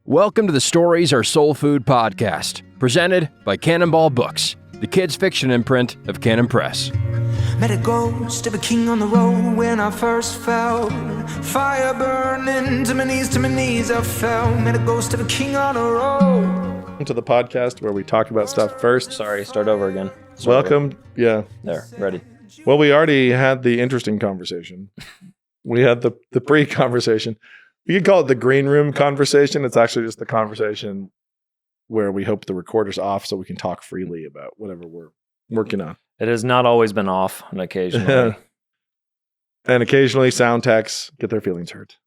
Welcome to the Stories Are Soul Food podcast, presented by Cannonball Books, the kids' fiction imprint of Cannon Press. Met a ghost of a king on the road when I first fell. Fire burning to my knees I fell. Met a ghost of a king on the road. To the podcast where we talk about stuff first. Sorry, start over again. Welcome. Yeah. There, ready. Well, we already had the interesting conversation. We had the pre-conversation. You could call it the green room conversation. It's actually just the conversation where we hope the recorder's off so we can talk freely about whatever we're working on. It has not always been off, and occasionally. And occasionally sound techs get their feelings hurt.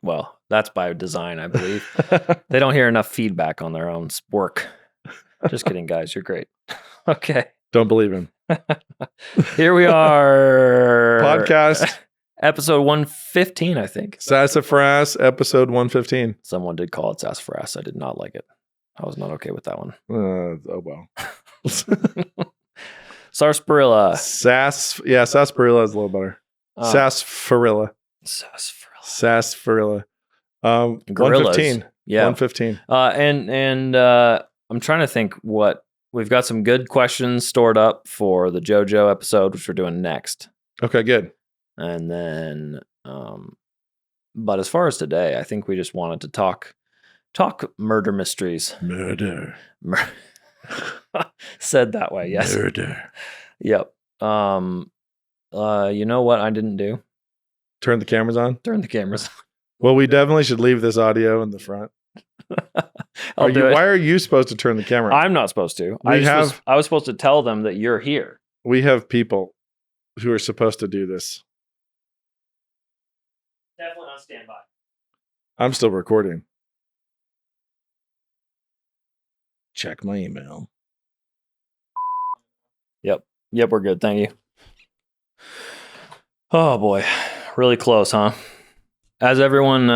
Well, that's by design, I believe. They don't hear enough feedback on their own work. Just kidding, guys. You're great. Okay. Don't believe him. Here we are. Podcast. Episode 115, I think. Sassafras, episode 115. Someone did call it sassafras. I did not like it. I was not okay with that one. Oh, well. Sarsaparilla. Sarsaparilla is a little better. Sarsaparilla. Sarsaparilla. 115. Yeah. 115. And I'm trying to think what we've got some good questions stored up for the JoJo episode, which we're doing next. Okay, good. And then, but as far as today, I think we just wanted to talk murder mysteries. Murder. Said that way, yes. Murder. Yep. You know what I didn't do? Turn the cameras on? Turn the cameras on. Well, we definitely should leave this audio in the front. Why are you supposed to turn the camera on? I'm not supposed to. I was supposed to tell them that you're here. We have people who are supposed to do this. Definitely on standby. I'm still recording. Check my email. Yep, we're good. Thank you. Oh boy, really close, huh? As everyone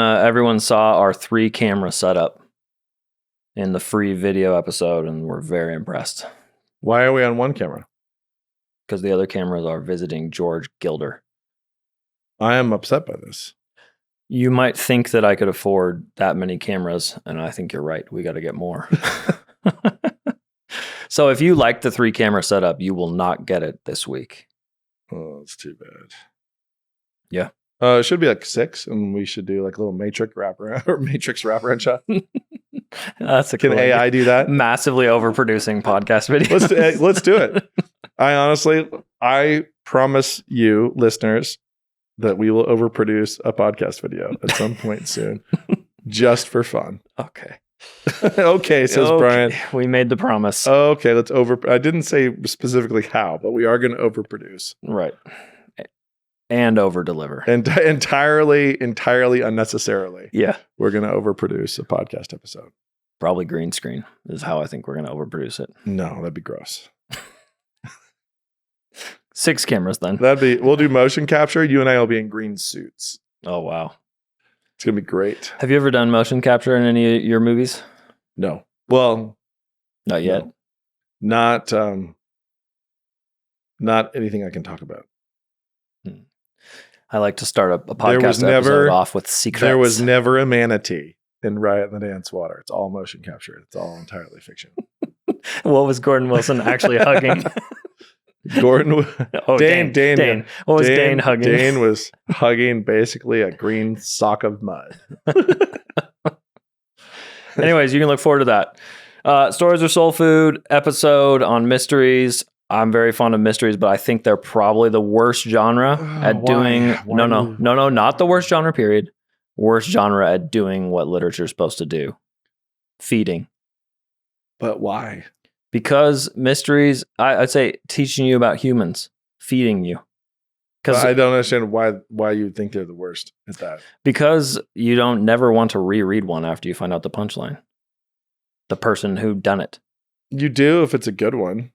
saw our 3-camera setup in the free video episode, and we're very impressed. Why are we on one camera? Because the other cameras are visiting George Gilder. I am upset by this. You might think that I could afford that many cameras, and I think you're right. We got to get more. So if you like the 3-camera setup, you will not get it this week. Oh, that's too bad. Yeah. It should be like 6, and we should do like a little Matrix wraparound shot. That's a Can AI do that? Massively overproducing podcast videos. Let's do it. I promise you, listeners, that we will overproduce a podcast video at some point soon, just for fun. Okay. Okay, says Brian. We made the promise. Okay, I didn't say specifically how, but we are going to overproduce. Right. And over-deliver. And entirely unnecessarily. Yeah. We're going to overproduce a podcast episode. Probably green screen is how I think we're going to overproduce it. No, that'd be gross. 6 cameras then. We'll do motion capture. You and I will be in green suits. Oh, wow. It's going to be great. Have you ever done motion capture in any of your movies? No. Well, not yet. No. Not anything I can talk about. I like to start a podcast episode off with secrets. There was never a manatee in Riot in the Dance Water. It's all motion capture. It's all entirely fiction. What was Gordon Wilson actually hugging? Dane. What was Dane hugging? Dane was hugging basically a green sock of mud. Anyways, you can look forward to that. Stories Are Soul Food episode on mysteries. I'm very fond of mysteries, but I think they're probably the worst genre at doing... No, not the worst genre, period. Worst genre at doing what literature is supposed to do. Feeding. But why? Because mysteries, I'd say teaching you about humans, feeding you. Because I don't understand why you think they're the worst at that. Because you don't never want to reread one after you find out the punchline. The person who done it. You do if it's a good one.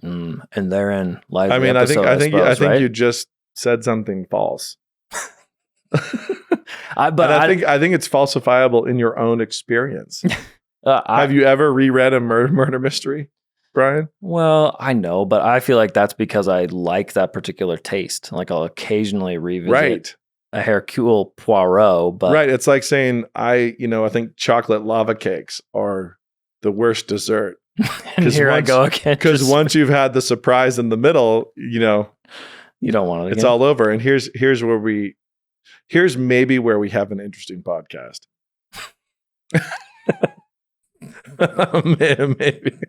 And therein lies. I mean, episode, I think right? you just said something false. I think it's falsifiable in your own experience. Have you ever reread a murder mystery, Brian? Well, I know, but I feel like that's because I like that particular taste. Like I'll occasionally revisit. Right. a Hercule Poirot, but right. It's like saying I think chocolate lava cakes are the worst dessert. And here I go again. Because once you've had the surprise in the middle, you don't want it again. It's all over. And here's maybe where we have an interesting podcast. Maybe.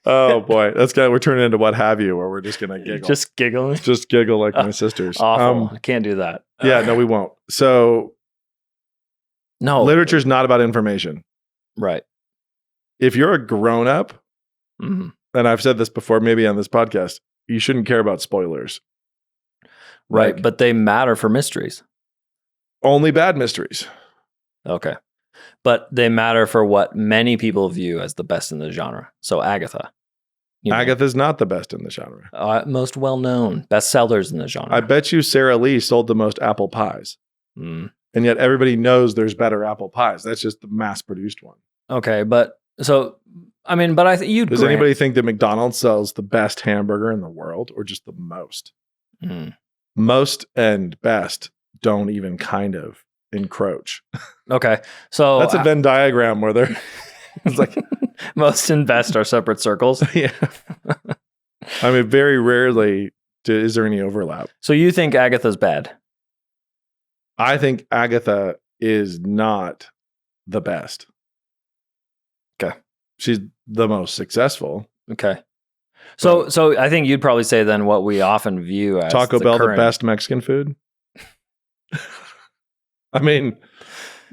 Oh boy, we're turning into what have you, where we're just gonna giggle, just giggling, just giggle like my sisters. Awful. I can't do that. Yeah, no, we won't. So, no, literature's not about information, right? If you're a grown up, mm-hmm. and I've said this before, maybe on this podcast, you shouldn't care about spoilers, right? But they matter for mysteries. Only bad mysteries. Okay. But they matter for what many people view as the best in the genre. So Agatha. Agatha's not the best in the genre. Most well-known bestsellers in the genre. I bet you Sarah Lee sold the most apple pies. Mm. And yet everybody knows there's better apple pies. That's just the mass-produced one. Okay, but I think you'd Does anybody think that McDonald's sells the best hamburger in the world or just the most? Mm. Most and best don't even kind of encroach. Okay. So that's a Venn diagram where they're it's like most and best are separate circles. Yeah. I mean, very rarely is there any overlap. So you think Agatha's bad? I think Agatha is not the best. Okay. She's the most successful. Okay. So I think you'd probably say then what we often view as Taco Bell, the best Mexican food. I mean,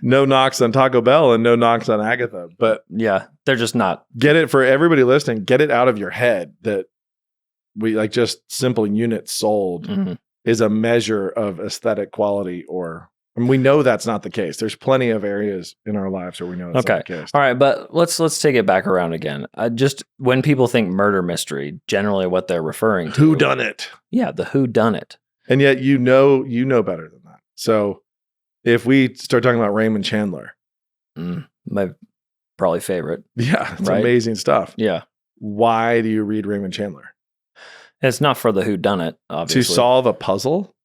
no knocks on Taco Bell and no knocks on Agatha, but yeah, they're just not. Get it for everybody listening. Get it out of your head that we like just simple units sold mm-hmm. is a measure of aesthetic quality, and we know that's not the case. There's plenty of areas in our lives where we know that's not the case. All right, but let's take it back around again. Just when people think murder mystery, generally what they're referring to, whodunit. Yeah, the whodunit. And yet you know better than that. So if we start talking about Raymond Chandler, my probably favorite. Yeah, it's amazing stuff. Yeah. Why do you read Raymond Chandler? It's not for the whodunit, obviously. To solve a puzzle?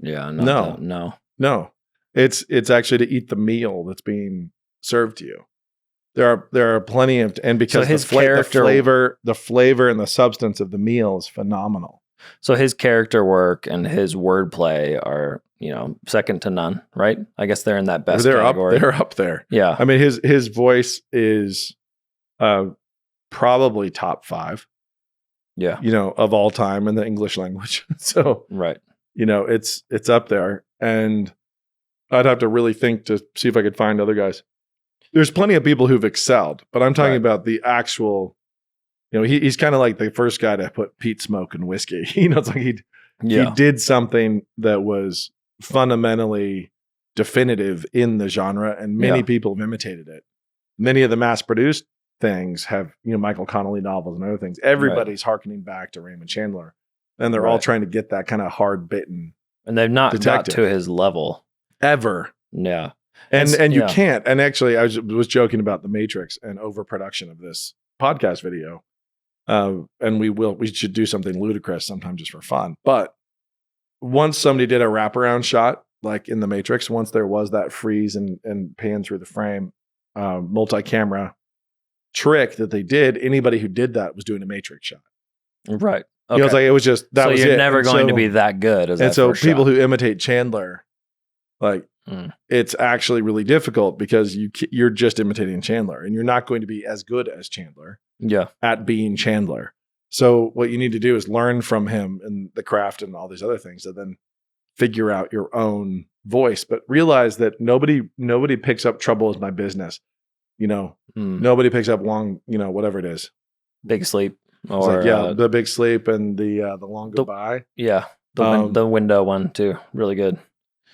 Yeah, no. It's actually to eat the meal that's being served to you. There are plenty of, and because so the flavor and the substance of the meal is phenomenal. So his character work and his wordplay are, second to none, right? I guess they're in that best category. They're up there. Yeah. I mean, his voice is probably top 5. Yeah. Of all time in the English language. So, right. It's up there. And I'd have to really think to see if I could find other guys. There's plenty of people who've excelled, but I'm talking about the actual, he's kind of like the first guy to put peat smoke in whiskey. It's like he did something that was fundamentally definitive in the genre, and many people have imitated it. Many of the mass-produced things have, Michael Connelly novels and other things. Everybody's hearkening back to Raymond Chandler, and they're all trying to get that kind of hard-bitten. And they've not detective. got to his level. Ever. Yeah. And you can't. And actually, I was joking about the Matrix and overproduction of this podcast video. And we should do something ludicrous sometime just for fun. But once somebody did a wraparound shot, like in the Matrix, once there was that freeze and pan through the frame, multi-camera trick that they did, anybody who did that was doing a Matrix shot. Right. Okay. It's like it was just that. So was you're it. never going to be that good as that. And so people shot. Who imitate Chandler, it's actually really difficult because you're just imitating Chandler, and you're not going to be as good as Chandler. Yeah. At being Chandler. So what you need to do is learn from him and the craft and all these other things, and then figure out your own voice. But realize that nobody picks up Trouble Is My Business. Nobody picks up Long, whatever it is. Big Sleep. Or the Big Sleep and the Long Goodbye. The window one too. Really good.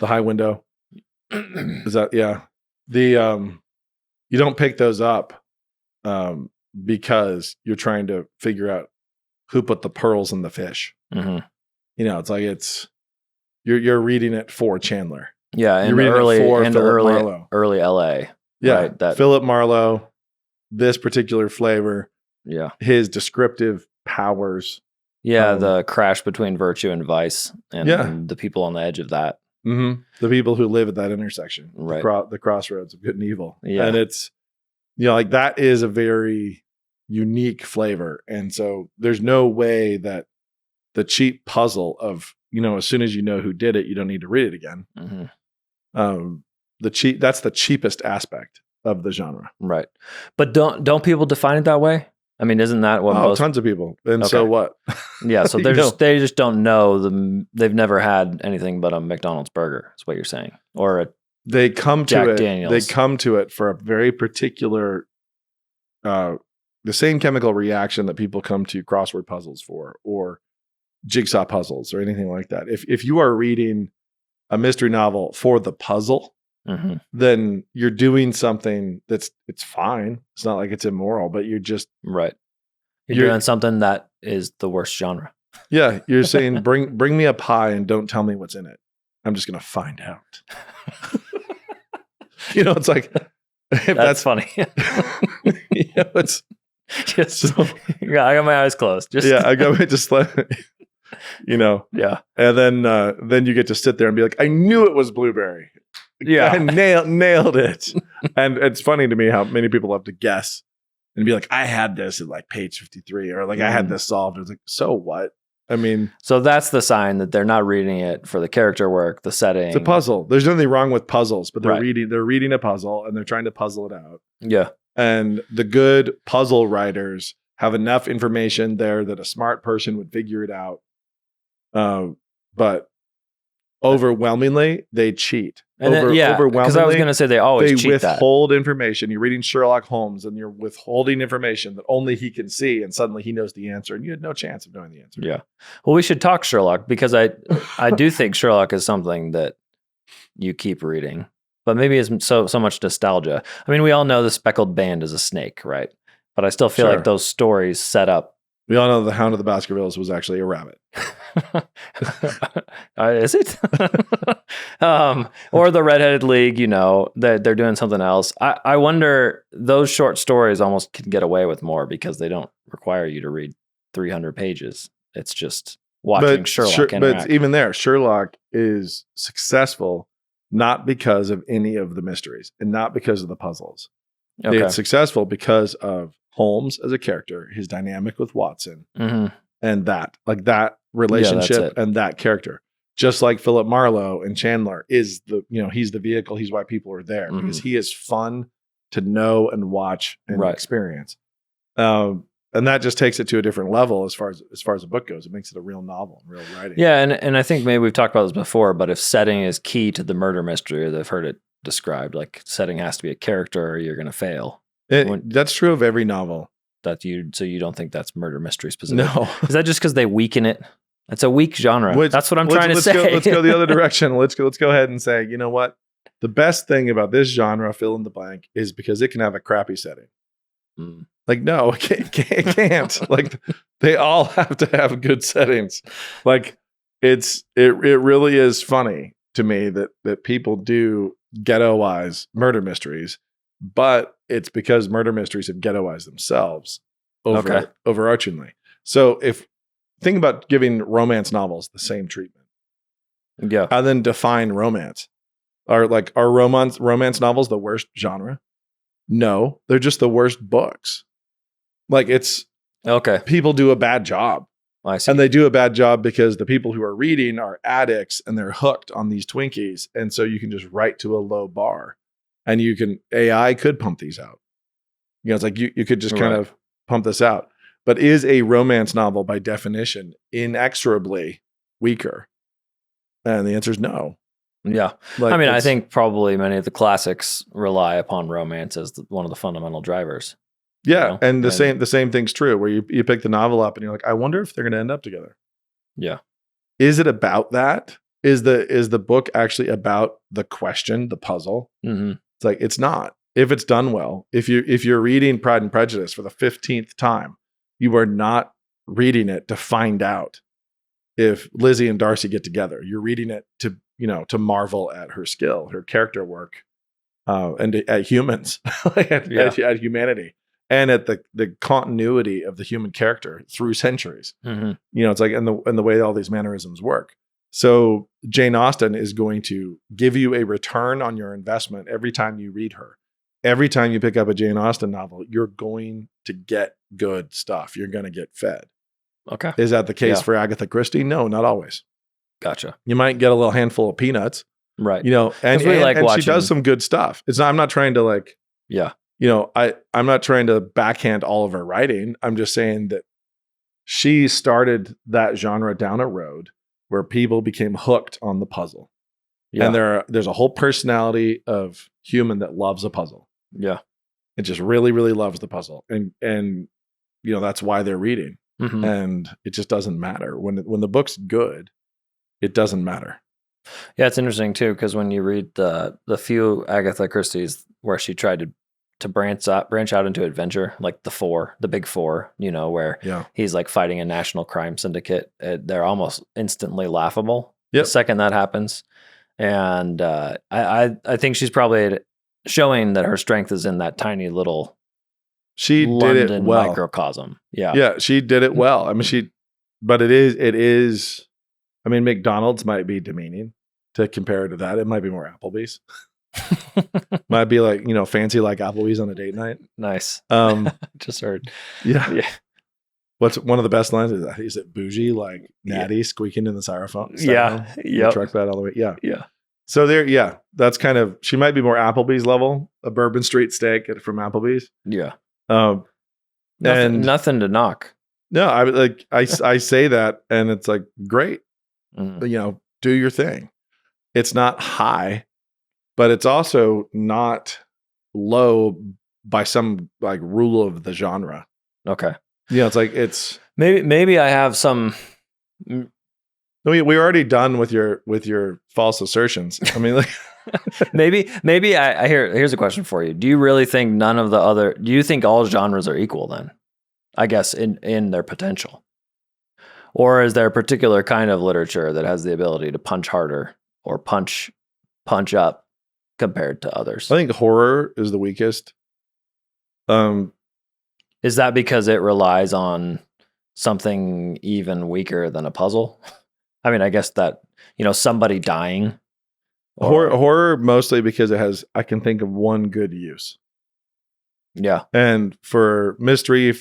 The High Window. Is that you don't pick those up because you're trying to figure out who put the pearls in the fish. Mm-hmm. It's like you're reading it for Chandler. Yeah, and early LA. Yeah, right, Philip Marlowe, this particular flavor. Yeah, his descriptive powers. The crash between virtue and vice, and the people on the edge of that. Mm-hmm. The people who live at that intersection, right? The crossroads of good and evil. Yeah, and it's like that is a very unique flavor, and so there's no way that the cheap puzzle of as soon as you know who did it, you don't need to read it again. Mm-hmm. That's the cheapest aspect of the genre, right? But don't people define it that way? I mean, isn't that what most tons of people? And so what? Yeah, so they just don't know they've never had anything but a McDonald's burger. Is what you're saying, or they come to it. Daniels. They come to it for a very particular, the same chemical reaction that people come to crossword puzzles for, or jigsaw puzzles, or anything like that. If you are reading a mystery novel for the puzzle, mm-hmm. then you're doing something it's fine. It's not like it's immoral, but you're just right. You're doing something that is the worst genre. Yeah, you're saying bring me a pie and don't tell me what's in it. I'm just gonna find out. It's like that's funny. It's just I got my eyes closed. I got my just let Yeah. And then you get to sit there and be like, I knew it was blueberry. Yeah, I nailed it. And it's funny to me how many people have to guess and be like, I had this at like page 53, or like I had this solved. It's like, so what? I mean, so that's the sign that they're not reading it for the character work, the setting. It's a puzzle. There's nothing wrong with puzzles, but they're Right. reading a puzzle and they're trying to puzzle it out. Yeah. And the good puzzle writers have enough information there that a smart person would figure it out. But overwhelmingly, they cheat. Because I was going to say they always cheat withhold information. You're reading Sherlock Holmes and you're withholding information that only he can see, and suddenly he knows the answer, and you had no chance of knowing the answer. Yeah. Well, we should talk Sherlock, because I do think Sherlock is something that you keep reading, but maybe it's so much nostalgia. I mean, we all know the speckled band is a snake, right? But I still feel like those stories set up. We all know the Hound of the Baskervilles was actually a rabbit. Is it? Or the Redheaded League, that they're doing something else. I wonder, those short stories almost can get away with more because they don't require you to read 300 pages. It's just watching Sherlock interact. But even there, Sherlock is successful not because of any of the mysteries and not because of the puzzles. Okay. It's successful because of Holmes as a character, his dynamic with Watson, mm-hmm. and that relationship and that character. Just like Philip Marlowe and Chandler is he's the vehicle. He's why people are there, because he is fun to know and watch and experience. And that just takes it to a different level as far as the book goes. It makes it a real novel, real writing. Yeah, and I think maybe we've talked about this before, but if setting is key to the murder mystery, or they've heard it described, like setting has to be a character or you're going to fail. That's true of every novel. So you don't think that's murder mystery specific? No. Is that just because they weaken it? It's a weak genre. That's what I'm trying to say. Let's go the other direction. Let's go ahead and say, you know what? The best thing about this genre, fill in the blank, is because it can have a crappy setting. Mm. Like, no, it can't. Like, they all have to have good settings. Like, it really is funny to me that people do ghettoize murder mysteries, but it's because murder mysteries have ghettoized themselves overarchingly. So think about giving romance novels the same treatment. Yeah. And then define romance. Are romance novels the worst genre? No, they're just the worst books. Like, it's people do a bad job. I see. And they do a bad job because the people who are reading are addicts and they're hooked on these Twinkies. And so you can just write to a low bar, and AI could pump these out. It's like you could just kind of pump this out. But is a romance novel by definition inexorably weaker? And the answer is no. Yeah. I think probably many of the classics rely upon romance as one of the fundamental drivers. Yeah. And the same thing's true, where you pick the novel up and you're like, I wonder if they're going to end up together. Yeah. Is it about that? Is the book actually about the question, the puzzle? Mm-hmm. It's like, it's not. If it's done well, if you're reading Pride and Prejudice for the 15th time, you are not reading it to find out if Lizzie and Darcy get together. You're reading it to marvel at her skill, her character work, and at humans, at humanity. and at the continuity of the human character through centuries. Mm-hmm. You know, it's like and the way all these mannerisms work. So Jane Austen is going to give you a return on your investment every time you read her. Every time you pick up a Jane Austen novel, you're going to get good stuff. You're going to get fed. Okay. Is that the case for Agatha Christie? No, not always. Gotcha. You might get a little handful of peanuts, right? You know, and she does some good stuff. It's not. I'm not trying to like. Yeah. You know, I'm not trying to backhand all of her writing. I'm just saying that she started that genre down a road where people became hooked on the puzzle. Yeah. And there's a whole personality of human that loves a puzzle. Yeah. It just really, really loves the puzzle. And you know, that's why they're reading. Mm-hmm. And it just doesn't matter. When the book's good, it doesn't matter. Yeah, it's interesting too, because when you read the few Agatha Christie's where she tried to branch out into adventure, like the big four, you know, where he's like fighting a national crime syndicate, they're almost instantly laughable the second that happens. And I think she's probably showing that her strength is in that tiny little London did it well. Microcosm. Yeah, she did it well. I mean, but it is. I mean, McDonald's might be demeaning to compare it to that. It might be more Applebee's. Might be like, you know, fancy like Applebee's on a date night. Nice. Just heard. Yeah. What's one of the best lines is that? Is it bougie like Natty squeaking in the styrofoam? Yeah. Yeah. Truck that all the way. Yeah. Yeah. So that's kind of, she might be more Applebee's level, a Bourbon Street steak from Applebee's. Yeah. Nothing to knock. No, I say that and it's like, great. Mm. You know, do your thing. It's not high, but it's also not low by some like rule of the genre. Okay. Yeah, it's like it's maybe I have some. We're already done with your false assertions. I mean, like maybe here's a question for you. Do you really think do you think all genres are equal then? I guess in their potential. Or is there a particular kind of literature that has the ability to punch harder or punch up compared to others? I think horror is the weakest. Is that because it relies on something even weaker than a puzzle? I mean, I guess that, you know, somebody dying. Horror mostly because I can think of one good use. Yeah. And for mystery,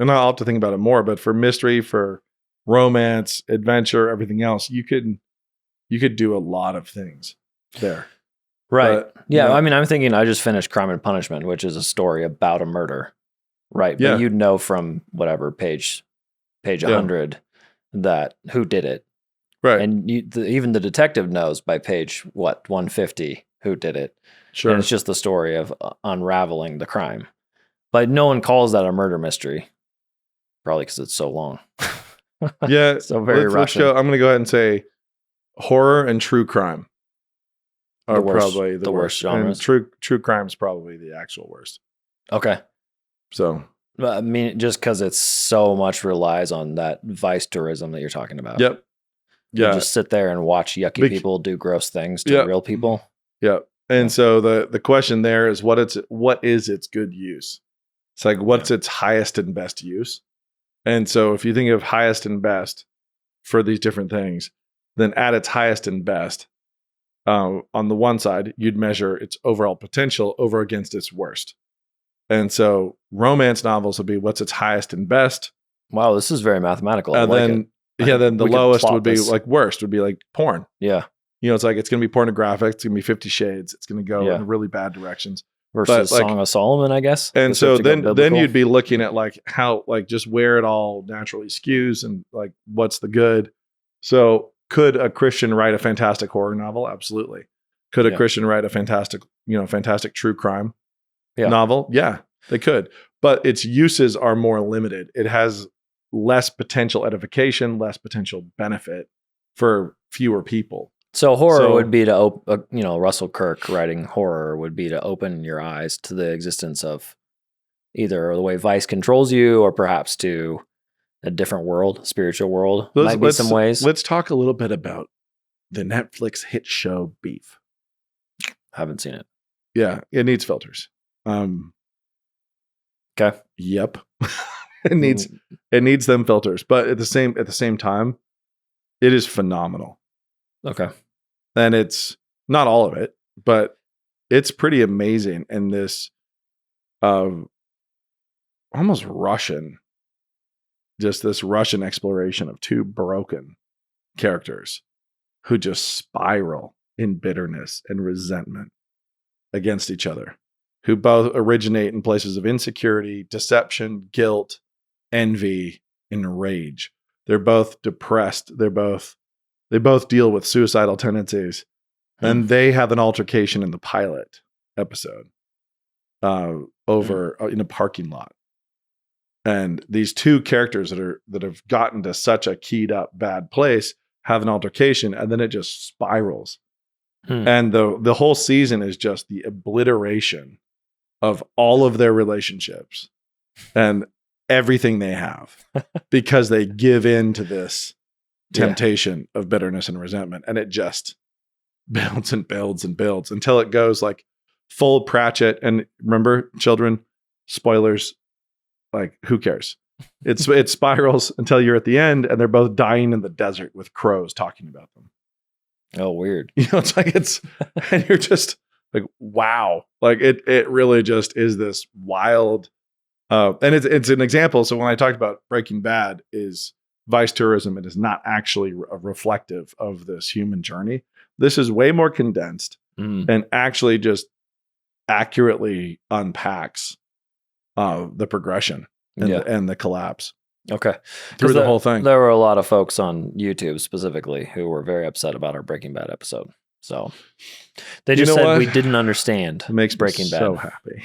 and I'll have to think about it more, but for mystery, for romance, adventure, everything else, you could do a lot of things there. Right. But, yeah. You know, I mean, I'm thinking I just finished Crime and Punishment, which is a story about a murder. Right. Yeah. But you'd know from whatever page 100 that who did it. Right. And even the detective knows by page 150 who did it. Sure. And it's just the story of unraveling the crime. But no one calls that a murder mystery. Probably because it's so long. Yeah. So very Russian. I'm going to go ahead and say horror and true crime are probably the worst genres. And true crime is probably the actual worst. Okay. So. I mean, just because it's so much relies on that vice tourism that you're talking about. Yep. You Yeah. just sit there and watch yucky people do gross things to real people. Yeah. And so the question there is what is its good use? It's like, what's its highest and best use? And so if you think of highest and best for these different things, then at its highest and best, on the one side, you'd measure its overall potential over against its worst. And so romance novels would be what's its highest and best. Wow, this is very mathematical. And then the lowest would be like worst would be like porn. Yeah. You know, it's like it's going to be pornographic. It's going to be 50 Shades. It's going to go in really bad directions. Versus Song of Solomon, I guess. And so then you'd be looking at like how, like just where it all naturally skews and like what's the good. So could a Christian write a fantastic horror novel? Absolutely. Could a Christian write a fantastic true crime novel? Yeah, they could. But its uses are more limited. It has less potential edification, less potential benefit for fewer people. So horror would be to, Russell Kirk writing horror would be to open your eyes to the existence of either the way vice controls you or perhaps to a different world, spiritual world. Might be some ways. Let's talk a little bit about the Netflix hit show Beef. Haven't seen it. Yeah, it needs filters. Okay. Yep. it needs them filters, but at the same time, it is phenomenal. Okay. And it's not all of it, but it's pretty amazing in this almost Russian, just this Russian exploration of two broken characters who just spiral in bitterness and resentment against each other, who both originate in places of insecurity, deception, guilt, envy, and rage. They're both depressed. They both deal with suicidal tendencies. And they have an altercation in the pilot episode over in a parking lot. And these two characters that have gotten to such a keyed up bad place have an altercation, and then it just spirals. And the whole season is just the obliteration of all of their relationships and everything they have because they give in to this temptation of bitterness and resentment. And it just builds and builds and builds until it goes like full Pratchett. And remember, children, spoilers, like who cares? It spirals until you're at the end and they're both dying in the desert with crows talking about them. Oh, weird. It's like and you're just like, wow. Like it really just is this wild, and it's an example. So when I talked about Breaking Bad is vice tourism, it is not actually reflective of this human journey. This is way more condensed and actually just accurately unpacks the progression and the collapse. Okay. Through the whole thing. There were a lot of folks on YouTube specifically who were very upset about our Breaking Bad episode. So they just said we didn't understand. It makes Breaking me Bad. so happy.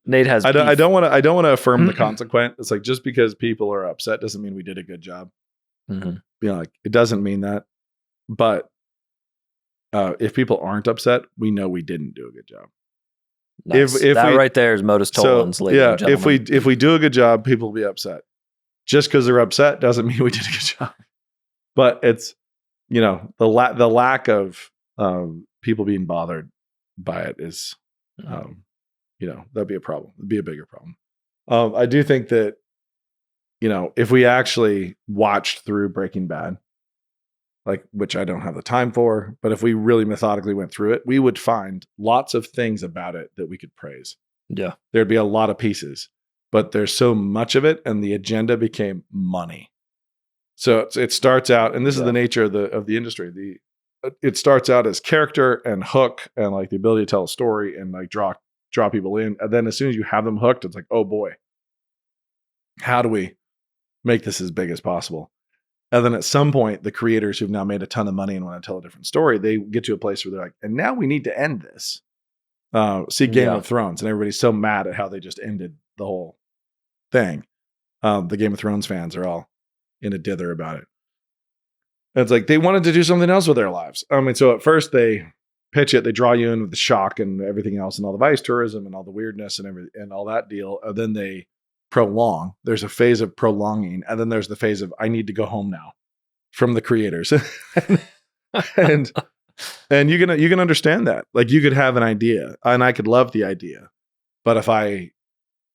Nate has. I don't want to affirm the consequent. It's like just because people are upset doesn't mean we did a good job. Like it doesn't mean that. But if people aren't upset, we know we didn't do a good job. Nice. If that right there is modus tollens, ladies and gentlemen. If we do a good job, people will be upset. Just because they're upset doesn't mean we did a good job. But it's the lack of people being bothered by it is that'd be a problem. It'd be a bigger problem. I do think that if we actually watched through Breaking Bad, which I don't have the time for, but if we really methodically went through it, we would find lots of things about it that we could praise. Yeah. There'd be a lot of pieces, but there's so much of it and the agenda became money. So it starts out, and this is the nature of the industry. It starts out as character and hook and like the ability to tell a story and like draw people in. And then as soon as you have them hooked, it's like, oh boy, how do we make this as big as possible? And then at some point, the creators who've now made a ton of money and want to tell a different story, they get to a place where they're like, and now we need to end this. See Game of Thrones, and everybody's so mad at how they just ended the whole thing. The Game of Thrones fans are all in a dither about it. And it's like they wanted to do something else with their lives. I mean, so at first they pitch it, they draw you in with the shock and everything else and all the vice tourism and all the weirdness and everything and all that deal. And then they prolong. There's a phase of prolonging, and then there's the phase of I need to go home now from the creators. and you can understand that. Like you could have an idea, and I could love the idea, but if I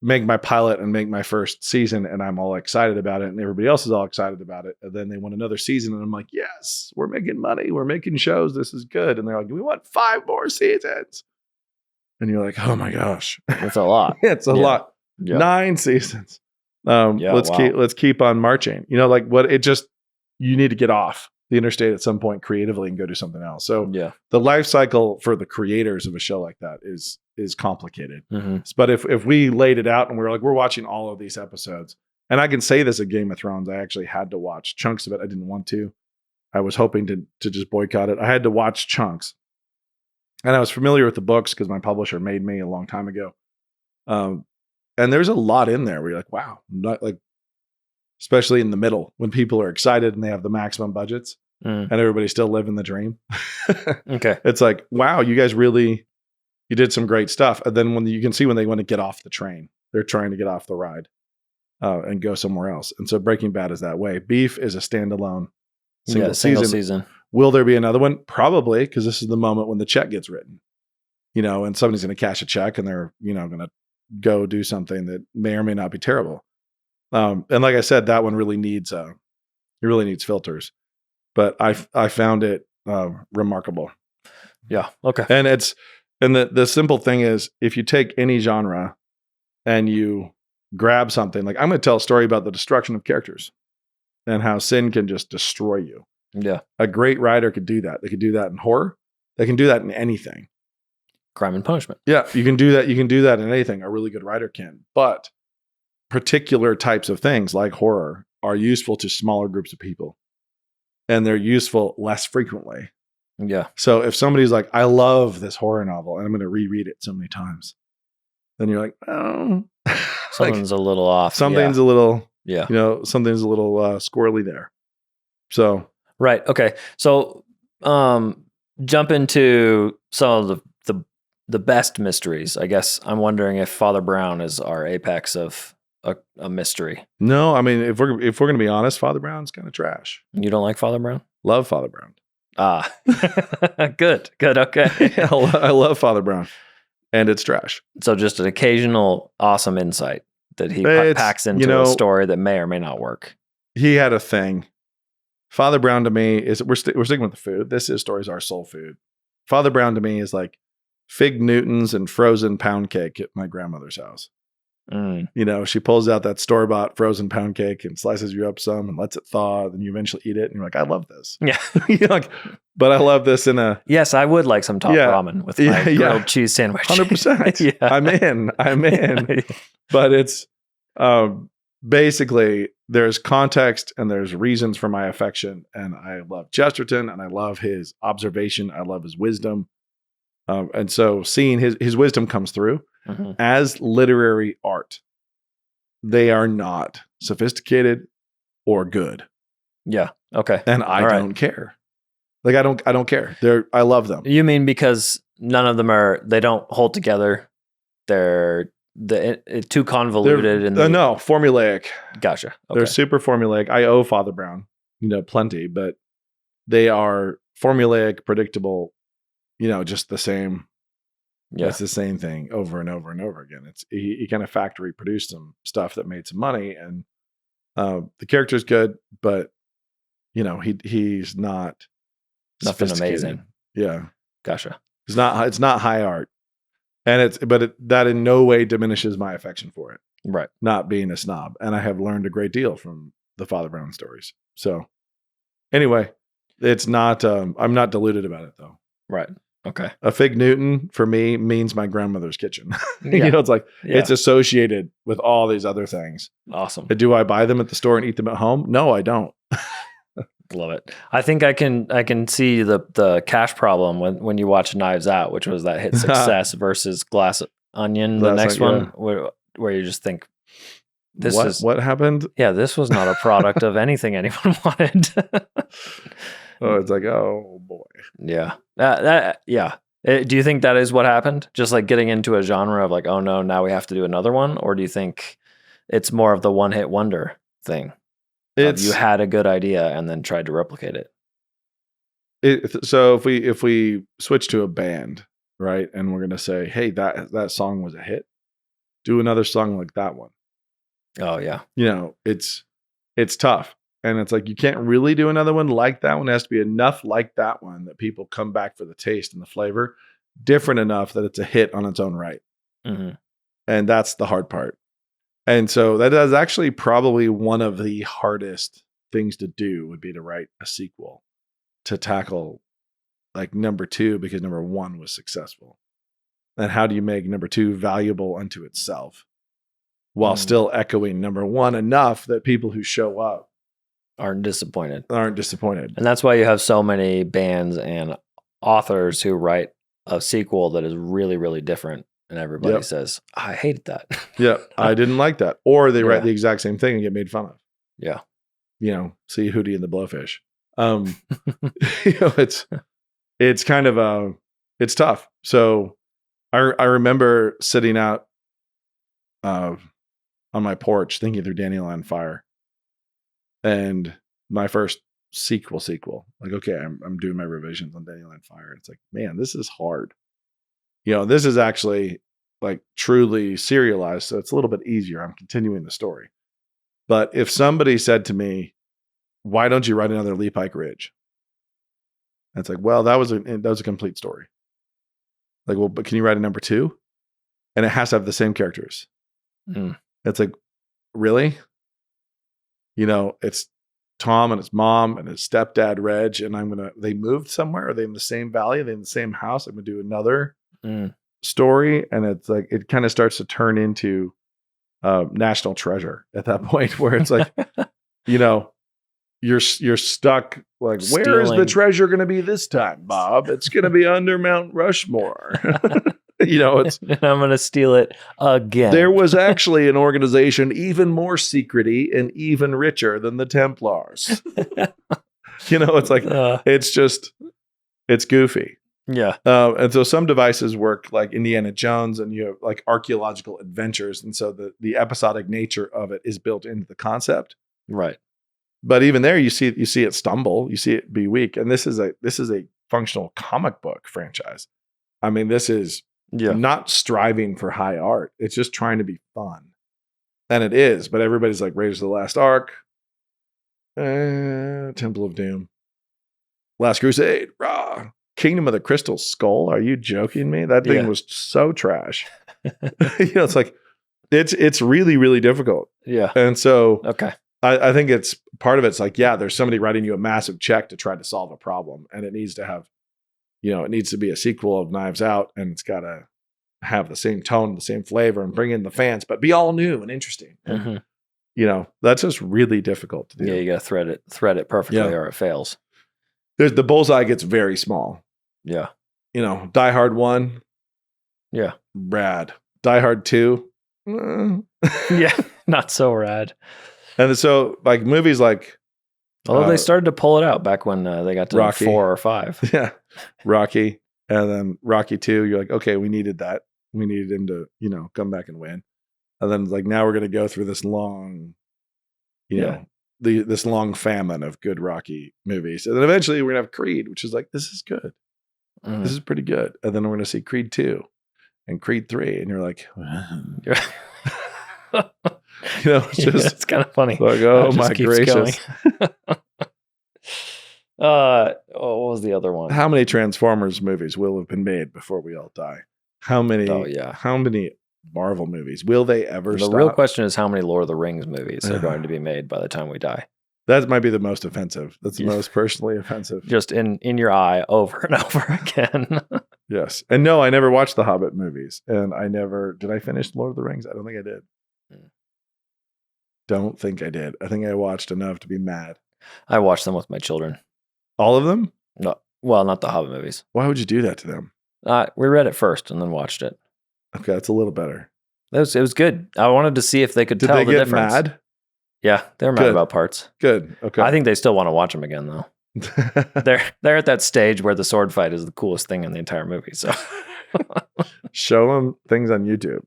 make my pilot and make my first season and I'm all excited about it and everybody else is all excited about it, and then they want another season and I'm like, yes, we're making money, we're making shows, this is good, and they're like, we want 5 more seasons, and you're like, oh my gosh, that's a lot. It's a lot. 9 seasons. Let's keep on marching. You need to get off the interstate at some point creatively and go do something else. So the life cycle for the creators of a show like that is complicated. But if we laid it out and we're watching all of these episodes, and I can say this at Game of Thrones, I actually had to watch chunks of it. I didn't want to. I was hoping to just boycott it. I had to watch chunks, and I was familiar with the books because my publisher made me a long time ago. And there's a lot in there where you're like, wow, not like, especially in the middle when people are excited and they have the maximum budgets and everybody's still living the dream. Okay. It's like, wow, you guys you did some great stuff. And then when you can see when they want to get off the train, they're trying to get off the ride and go somewhere else. And so Breaking Bad is that way. Beef is a standalone single season. Will there be another one? Probably, because this is the moment when the check gets written, and somebody's going to cash a check and they're, going to go do something that may or may not be terrible. And like I said, that one really needs filters, but I found it remarkable. Yeah. Okay. And the simple thing is, if you take any genre and you grab something, like I'm going to tell a story about the destruction of characters and how sin can just destroy you. Yeah. A great writer could do that. They could do that in horror. They can do that in anything. Crime and Punishment. Yeah, you can do that. You can do that in anything. A really good writer can. But particular types of things like horror are useful to smaller groups of people, and they're useful less frequently. Yeah. So if somebody's like, I love this horror novel and I'm going to reread it so many times, then you're like, oh, Something's a little off. something's a little, Yeah. something's a little squirrely there. So, Right. Okay. So, jump into some of the best mysteries. I guess I'm wondering if Father Brown is our apex of a mystery. no, I mean, if we're going to be honest, Father Brown's kind of trash. You don't like Father Brown? Love Father Brown. Ah, good. Okay. I love Father Brown, and it's trash. So just an occasional awesome insight that he packs into a story that may or may not work. He had a thing. Father Brown to me is we're sticking with the food. This is stories are soul food. Father Brown to me is like fig Newtons and frozen pound cake at my grandmother's house. She pulls out that store-bought frozen pound cake and slices you up some and lets it thaw. Then you eventually eat it, and you're like, I love this. Yeah. You're like, but I love this in a Yes, I would like some top ramen with my grilled cheese sandwich. 100%. Yeah. I'm in. But it's basically there's context and there's reasons for my affection, and I love Chesterton and I love his observation. I love his wisdom, and so seeing his wisdom comes through. Mm-hmm. As literary art, they are not sophisticated or good. Yeah. Okay. And I don't care. Like I don't care. I love them. You mean because none of them they don't hold together. They're too convoluted no, formulaic. Gotcha. Okay. They're super formulaic. I owe Father Brown, plenty, but they are formulaic, predictable, just the same. Yeah. It's the same thing over and over and over again. He kind of factory produced some stuff that made some money, and the character's good, but he's not nothing amazing. Yeah, gotcha. It's not high art, and that in no way diminishes my affection for it. Right. Not being a snob, and I have learned a great deal from the Father Brown stories. So anyway, it's not. I'm not deluded about it though. Right. Okay. A fig Newton for me means my grandmother's kitchen. It's like it's associated with all these other things. Awesome. But do I buy them at the store and eat them at home? No, I don't. Love it. I think I can see the cash problem when you watch Knives Out, which was that hit success versus Glass Onion, the next one, where you just think what happened? Yeah, this was not a product of anything anyone wanted. Oh, it's like, oh boy. Yeah. Yeah. Do you think that is what happened? Just like getting into a genre of like, oh no, now we have to do another one? Or do you think it's more of the one-hit wonder thing? You had a good idea and then tried to replicate it. So if we switch to a band, right, and we're going to say, hey, that song was a hit, do another song like that one. Oh, yeah. It's tough. And it's like, you can't really do another one like that one. It has to be enough like that one that people come back for the taste and the flavor, different enough that it's a hit on its own right. Mm-hmm. And that's the hard part. And so that is actually probably one of the hardest things to do would be to write a sequel to tackle like number 2, because number 1 was successful. And how do you make number 2 valuable unto itself while still echoing number 1 enough that people who show up aren't disappointed. And that's why you have so many bands and authors who write a sequel that is really, really different. And everybody says, I hated that. Yeah, I didn't like that. Or they write the exact same thing and get made fun of. Yeah. See Hootie and the Blowfish. It's kind of it's tough. So I remember sitting out on my porch thinking through Dandelion Fire. And my first sequel, like, okay, I'm doing my revisions on Dandelion Fire. It's like, man, this is hard. This is actually like truly serialized, so it's a little bit easier. I'm continuing the story. But if somebody said to me, "Why don't you write another Lee Pike Ridge?" It's like, well, that was a complete story. Like, well, but can you write a number 2? And it has to have the same characters. It's like, really? You know, it's Tom and his mom and his stepdad Reg, and they moved somewhere. Are they in the same valley? Are they in the same house? I'm gonna do another story, and it's like it kind of starts to turn into National Treasure at that point, where it's like, you know, you're stuck. Like, where is the treasure going to be this time, Bob? It's going to be under Mount Rushmore. You know, it's and I'm going to steal it again. There was actually an organization even more secrety and even richer than the Templars. You know, it's like it's goofy. Yeah. And so some devices work like Indiana Jones, and you have like archaeological adventures. And so the episodic nature of it is built into the concept. Right. But even there, you see it stumble, you see it be weak. And this is a functional comic book franchise. I mean, this is not striving for high art. It's just trying to be fun. And it is, but everybody's like Raiders of the Lost Ark, Temple of Doom, Last Crusade, rah. Kingdom of the Crystal Skull. Are you joking me? That thing was so trash. You know, it's like it's really, really difficult. Yeah. And so I think it's part of it's like, there's somebody writing you a massive check to try to solve a problem. And it needs to have, you know, it needs to be a sequel of Knives Out, and it's gotta have the same tone, the same flavor, and bring in the fans, but be all new and interesting. Mm-hmm. You know, that's just really difficult to do. Yeah, you gotta thread it perfectly or it fails. The bullseye gets very small. Yeah. You know, Die Hard 1. Yeah. Rad. Die Hard 2. Yeah. Not so rad. And so like movies like. Although they started to pull it out back when they got to Rocky. 4 or 5. Yeah. Rocky. And then Rocky 2, you're like, okay, we needed that. We needed him to, you know, come back and win. And then like, now we're going to go through this long, you know, this long famine of good Rocky movies. And then eventually we're going to have Creed, which is like, this is good. This is pretty good. And then we're going to see Creed 2 and Creed 3. And you're like, you know, it's just it's kind of funny. Like, oh my gracious. What was the other one? How many Transformers movies will have been made before we all die? How many? How many Marvel movies? Will they ever stop? The real question is how many Lord of the Rings movies are going to be made by the time we die? That might be the most offensive. That's the most personally offensive. Just in your eye over and over again. Yes. And no, I never watched the Hobbit movies. And did I finish Lord of the Rings? I don't think I did. Don't think I did. I think I watched enough to be mad. I watched them with my children. All of them? No. Well, not the Hobbit movies. Why would you do that to them? We read it first and then watched it. Okay, that's a little better. It was good. I wanted to see if they could tell the difference. Did they get mad? Yeah, they're mad about parts. Good. Okay. I think they still want to watch them again, though. They're at that stage where the sword fight is the coolest thing in the entire movie. So show them things on YouTube.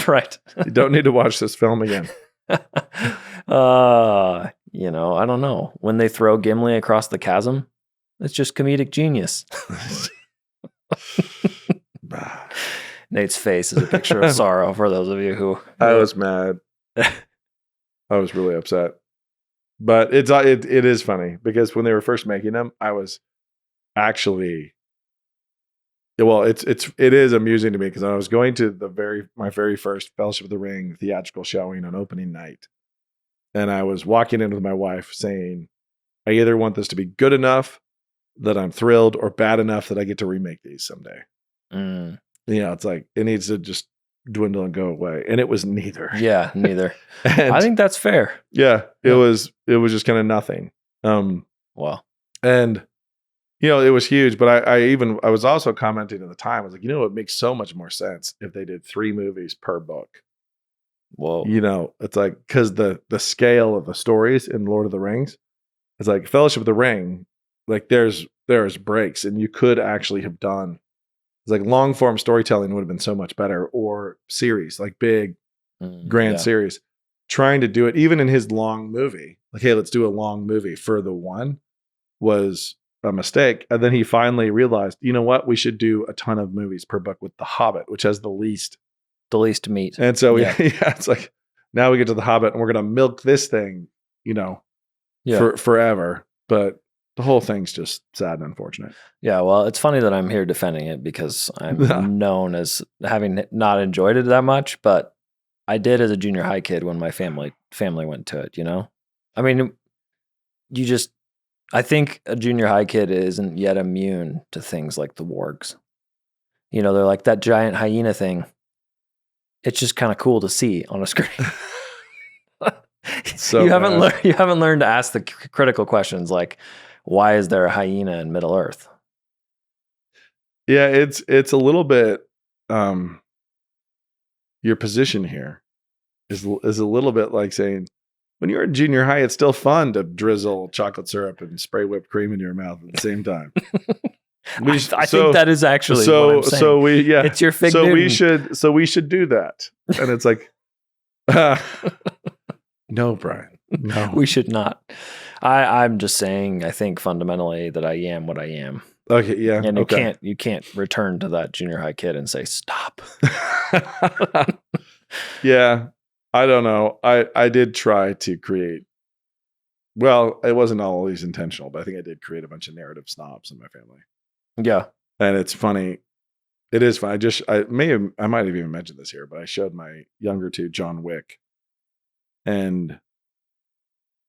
Right. You don't need to watch this film again. You know, I don't know. When they throw Gimli across the chasm, it's just comedic genius. Nate's face is a picture of sorrow for those of you who. I was mad. I was really upset. But it is funny because when they were first making them, I was actually. Well, it is amusing to me because I was going to my very first Fellowship of the Ring theatrical showing on opening night, and I was walking in with my wife saying, "I either want this to be good enough that I'm thrilled, or bad enough that I get to remake these someday." You know, it's like it needs to just dwindle and go away, and it was neither. Yeah, neither. I think that's fair. Yeah, it was just kind of nothing. Wow. And you know, it was huge, but I was also commenting at the time. I was like, you know, it makes so much more sense if they did 3 movies per book. Whoa. You know, it's like because the scale of the stories in Lord of the Rings, it's like Fellowship of the Ring. Like there's breaks, and you could actually have done. It's like long form storytelling would have been so much better, or series like big, grand series. Trying to do it even in his long movie, like hey, let's do a long movie for the one, was a mistake. And then he finally realized, you know what, we should do a ton of movies per book with The Hobbit, which has the least The least meat. And so it's like now we get to the Hobbit and we're gonna milk this thing, for forever. But the whole thing's just sad and unfortunate. Yeah, well, it's funny that I'm here defending it because I'm known as having not enjoyed it that much, but I did as a junior high kid when my family went to it, I mean, I think a junior high kid isn't yet immune to things like the wargs. They're like that giant hyena thing. It's just kind of cool to see on a screen. So you haven't learned to ask the critical questions like, why is there a hyena in Middle Earth? Yeah, it's a little bit. Your position here is a little bit like saying, when you're in junior high, it's still fun to drizzle chocolate syrup and spray whipped cream in your mouth at the same time. I think that is actually what I'm saying. It's your Fig Newton. We should do that. And it's like, no, Brian, no, we should not. I'm just saying, I think fundamentally that I am what I am. Okay, yeah, and you can't return to that junior high kid and say stop. Yeah, I don't know. I did try to create. Well, it wasn't always intentional, but I think I did create a bunch of narrative snobs in my family. Yeah, and it's funny. It is fun. I might have even mentioned this here, but I showed my younger two John Wick, and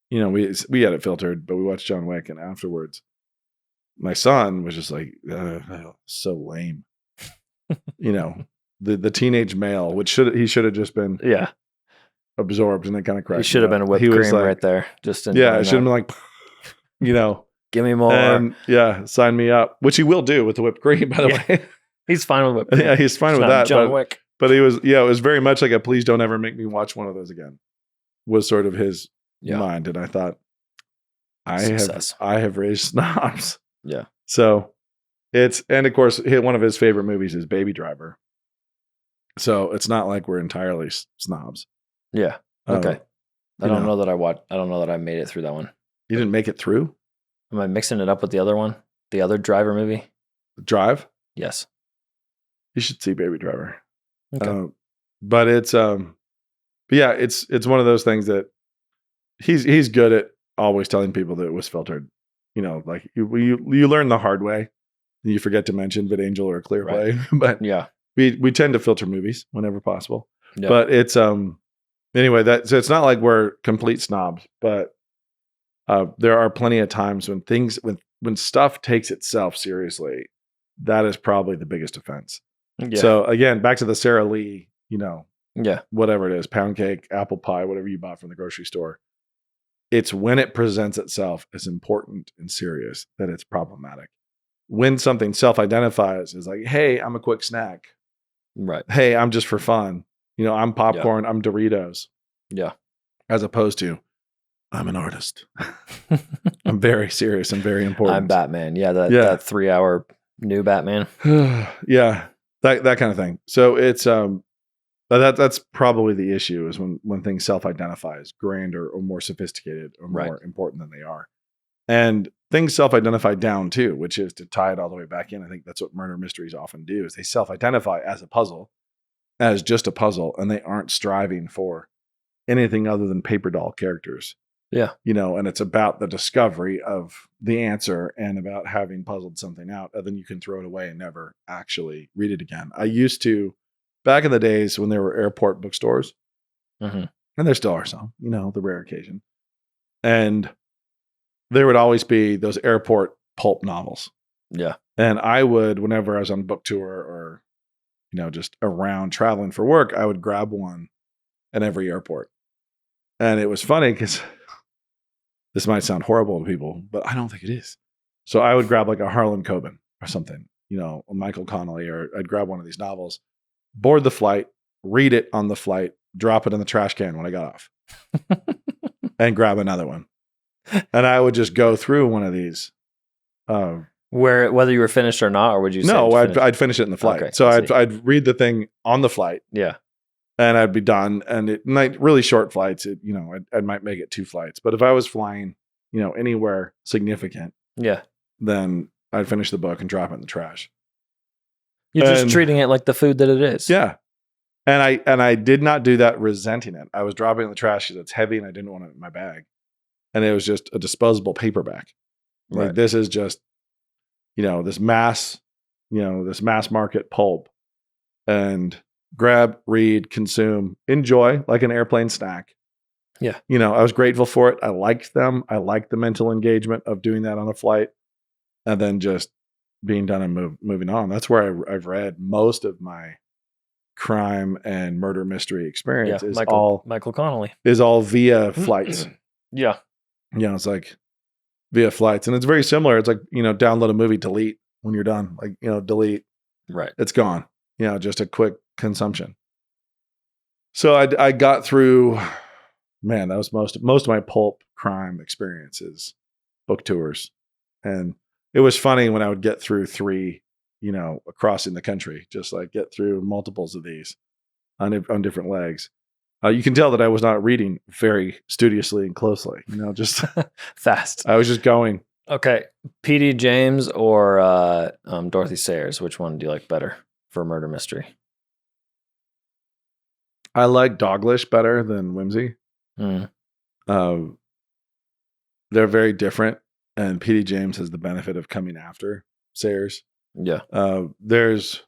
we had it filtered, but we watched John Wick, and afterwards, my son was just like, so lame. The teenage male, which he should have just been absorbed, and it kind of cracked. He should have been a whipped cream right there. Just it should have been like, give me more. And sign me up, which he will do with the whipped cream, by the way. He's fine with whipped cream. Yeah, he's fine with that. John Wick. But it was very much like a please don't ever make me watch one of those again. Was sort of his mind, and I thought, I have raised snobs. Yeah. So and of course, one of his favorite movies is Baby Driver. So it's not like we're entirely snobs. Yeah. Okay. I don't know that I made it through that one. You didn't make it through? Am I mixing it up with the other one? The other Driver movie? Drive? Yes. You should see Baby Driver. Okay. But it's it's one of those things that he's good at always telling people that it was filtered. Like you learn the hard way. You forget to mention VidAngel or Clearplay, right. But we tend to filter movies whenever possible. Yeah. But it's anyway, so it's not like we're complete snobs, but there are plenty of times when stuff takes itself seriously, that is probably the biggest offense. Yeah. So again, back to the Sara Lee, whatever it is, pound cake, apple pie, whatever you bought from the grocery store. It's when it presents itself as important and serious that it's problematic. When something self-identifies as like, hey, I'm a quick snack. Right. Hey, I'm just for fun. I'm popcorn, I'm Doritos. Yeah. As opposed to, I'm an artist. I'm very serious and very important. I'm Batman. Yeah, that 3-hour new Batman. Yeah. That kind of thing. So it's that's probably the issue is when things self-identify as grander or more sophisticated or more important than they are. And things self-identify down too, which is to tie it all the way back in. I think that's what murder mysteries often do is they self-identify as a puzzle, as just a puzzle, and they aren't striving for anything other than paper doll characters. Yeah. And it's about the discovery of the answer and about having puzzled something out, and then you can throw it away and never actually read it again. I used to, back in the days when there were airport bookstores, and there still are some, the rare occasion. And there would always be those airport pulp novels. Yeah. And I would, whenever I was on book tour or, just around traveling for work, I would grab one at every airport. And it was funny because this might sound horrible to people, but I don't think it is. So I would grab like a Harlan Coben or something, a Michael Connelly, or I'd grab one of these novels, board the flight, read it on the flight, drop it in the trash can when I got off, and grab another one. And I would just go through one of these. Whether you were finished or not, or would you say no, I'd finish it in the flight. Okay, so I'd read the thing on the flight. Yeah. And I'd be done. And really short flights, I might make it 2 flights. But if I was flying, anywhere significant, then I'd finish the book and drop it in the trash. You're just treating it like the food that it is. Yeah. And I did not do that resenting it. I was dropping it in the trash because it's heavy and I didn't want it in my bag. And it was just a disposable paperback. Like Right. this is just, this mass market pulp. And grab, read, consume, enjoy like an airplane snack. Yeah. I was grateful for it. I liked them. I liked the mental engagement of doing that on a flight and then just being done and moving on. That's where I've read most of my crime and murder mystery experience is Michael Connelly. is all via flights. Yeah. It's like via flights. And it's very similar. It's like, download a movie, delete when you're done. Like, delete. Right. It's gone. Just a quick consumption. So I got through, man, that was most of my pulp crime experiences, book tours. And it was funny when I would get through 3, across in the country, just like get through multiples of these on different legs. You can tell that I was not reading very studiously and closely, just Fast. I was just going. Okay. P.D. James or Dorothy Sayers? Which one do you like better for murder mystery? I like Doglish better than Whimsy. Mm. They're very different, and P.D. James has the benefit of coming after Sayers. Yeah. There's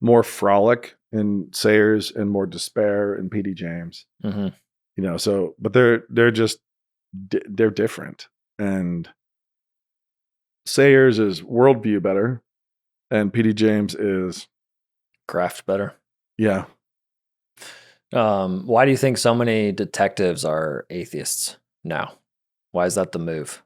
more frolic in Sayers and more despair in P.D. James. Mm-hmm. But they're just they're different, and Sayers is worldview better, and P.D. James is Craft better. Yeah. Why do you think so many detectives are atheists now? Why is that the move?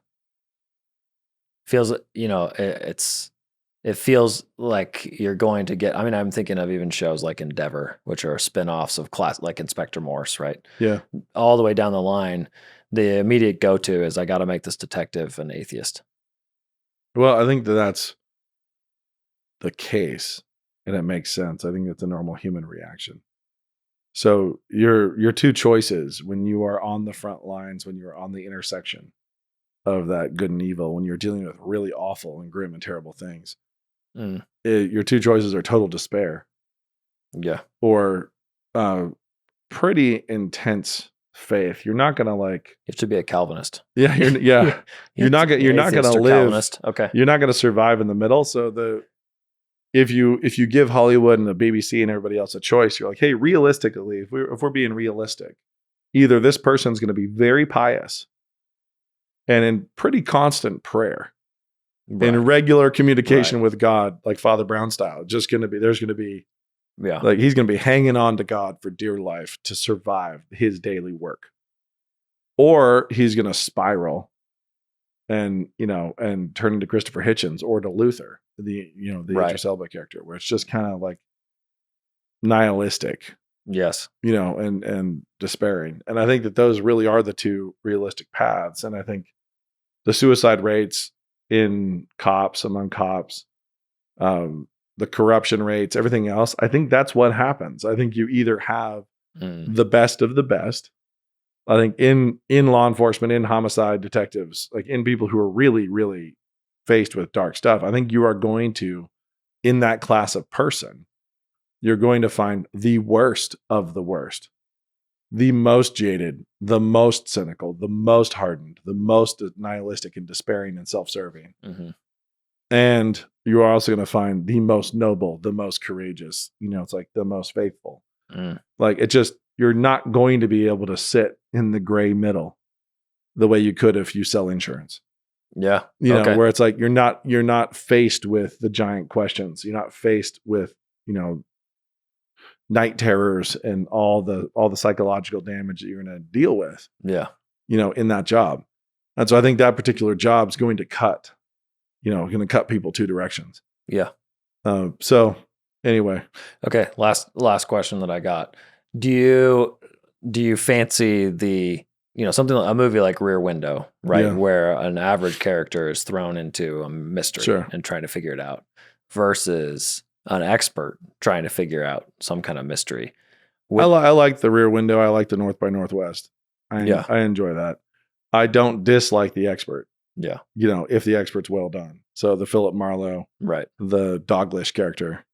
Feels, it feels like you're going to get, I'm thinking of even shows like Endeavor, which are spin-offs of class, like Inspector Morse, right? Yeah. All the way down the line, the immediate go-to is I got to make this detective an atheist. Well, I think that's the case, and it makes sense. I think it's a normal human reaction. So your 2 choices when you are on the front lines, when you're on the intersection of that good and evil, when you're dealing with really awful and grim and terrible things, your 2 choices are total despair. Yeah. Or pretty intense faith. You're not gonna You have to be a Calvinist. Yeah, you're not gonna live. Calvinist. Okay. You're not gonna survive in the middle. So if you give Hollywood and the BBC and everybody else a choice, you're like, hey, realistically, if we're being realistic, either this person's going to be very pious and in pretty constant prayer, in regular communication with God, like Father Brown style, there's going to be, like he's going to be hanging on to God for dear life to survive his daily work, or he's going to spiral and turn into Christopher Hitchens or to Luther, the Idris Elba character, where it's just kind of like nihilistic. Yes. And despairing. And I think that those really are the 2 realistic paths. And I think the suicide rates among cops, the corruption rates, everything else, I think that's what happens. I think you either have the best of the best. I think in law enforcement, in homicide detectives, like in people who are really, really faced with dark stuff, I think you are going to, in that class of person, you're going to find the worst of the worst, the most jaded, the most cynical, the most hardened, the most nihilistic and despairing and self-serving. Mm-hmm. And you are also going to find the most noble, the most courageous, it's like the most faithful. Like it just, you're not going to be able to sit in the gray middle the way you could if you sell insurance. Yeah. Where it's like, you're not faced with the giant questions. You're not faced with, night terrors and all the psychological damage that you're going to deal with. Yeah. In that job. And so I think that particular job is going to cut people 2 directions. Yeah. So anyway. Okay. Last question that I got. Do you fancy the, something like a movie like Rear Window, right? Yeah. Where an average character is thrown into a mystery and trying to figure it out versus an expert trying to figure out some kind of mystery. I like the Rear Window. I like the North by Northwest. I enjoy that. I don't dislike the expert. Yeah. If the expert's well done. So the Philip Marlowe, right? The Doglish character,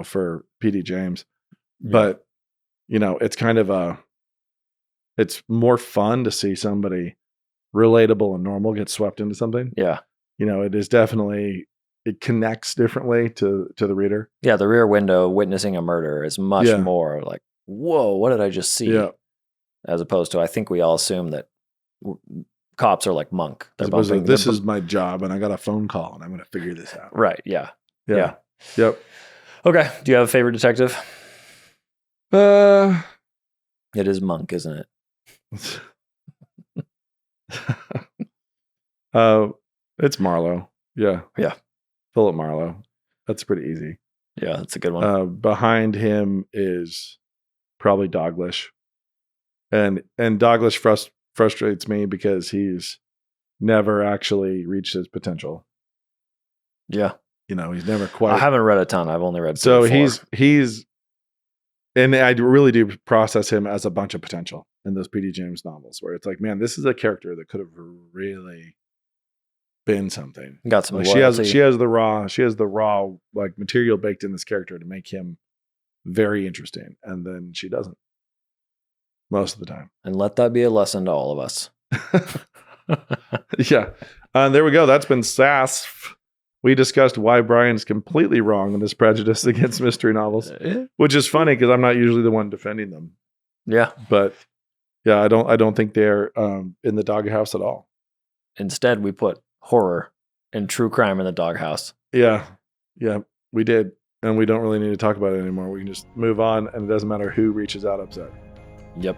for P.D. James, But, it's kind of it's more fun to see somebody relatable and normal get swept into something. Yeah. It is definitely, it connects differently to the reader. Yeah. The Rear Window witnessing a murder is much more like, whoa, what did I just see? Yeah. As opposed to, I think we all assume that cops are like Monk. This is my job and I got a phone call and I'm going to figure this out. Right. Yeah. Yeah. Yep. Okay. Do you have a favorite detective? It is Monk, isn't it? It's Marlowe. Yeah. Yeah. Philip Marlowe. That's pretty easy. Yeah, that's a good one. Behind him is probably Douglas. And Douglas frustrates me because he's never actually reached his potential. Yeah. He's never quite. I haven't read a ton. I've only read so 4. he's and I really do process him as a bunch of potential in those P.D. James novels where it's like, man, this is a character that could have really been something. Got some like loyalty. she has the raw like material baked in this character to make him very interesting, and then she doesn't most of the time. And let that be a lesson to all of us. Yeah. There we go. That's been SAS. We discussed why Brian's completely wrong in his prejudice against mystery novels, which is funny because I'm not usually the one defending them. Yeah. But yeah, I don't think they're in the doghouse at all. Instead, we put horror and true crime in the doghouse. Yeah. Yeah, we did. And we don't really need to talk about it anymore. We can just move on, and it doesn't matter who reaches out upset. Yep.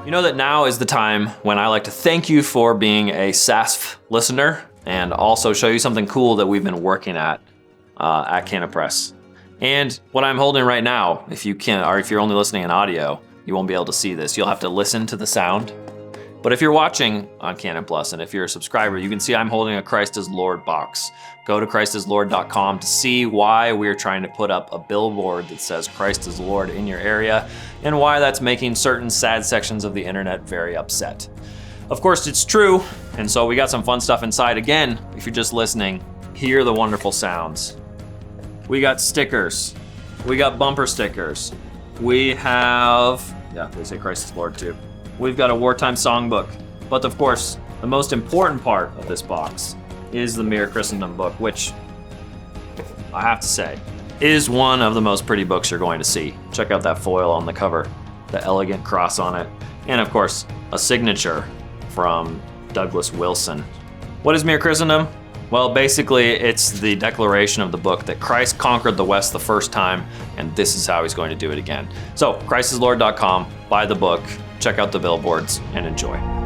You know that now is the time when I like to thank you for being a SASF listener and also show you something cool that we've been working at Canna Press. And what I'm holding right now, if you're only listening in audio, you won't be able to see this. You'll have to listen to the sound. But if you're watching on Canon Plus and if you're a subscriber, you can see I'm holding a Christ is Lord box. Go to christislord.com to see why we're trying to put up a billboard that says Christ is Lord in your area and why that's making certain sad sections of the internet very upset. Of course, it's true, and so we got some fun stuff inside. Again, if you're just listening, hear the wonderful sounds. We got stickers. We got bumper stickers. We have, they say Christ is Lord too. We've got a wartime songbook. But of course, the most important part of this box is the Mere Christendom book, which I have to say is one of the most pretty books you're going to see. Check out that foil on the cover, the elegant cross on it, and of course, a signature from Douglas Wilson. What is Mere Christendom? Well, basically, it's the declaration of the book that Christ conquered the West the first time, and this is how he's going to do it again. So, christislord.com, buy the book, check out the billboards, and enjoy.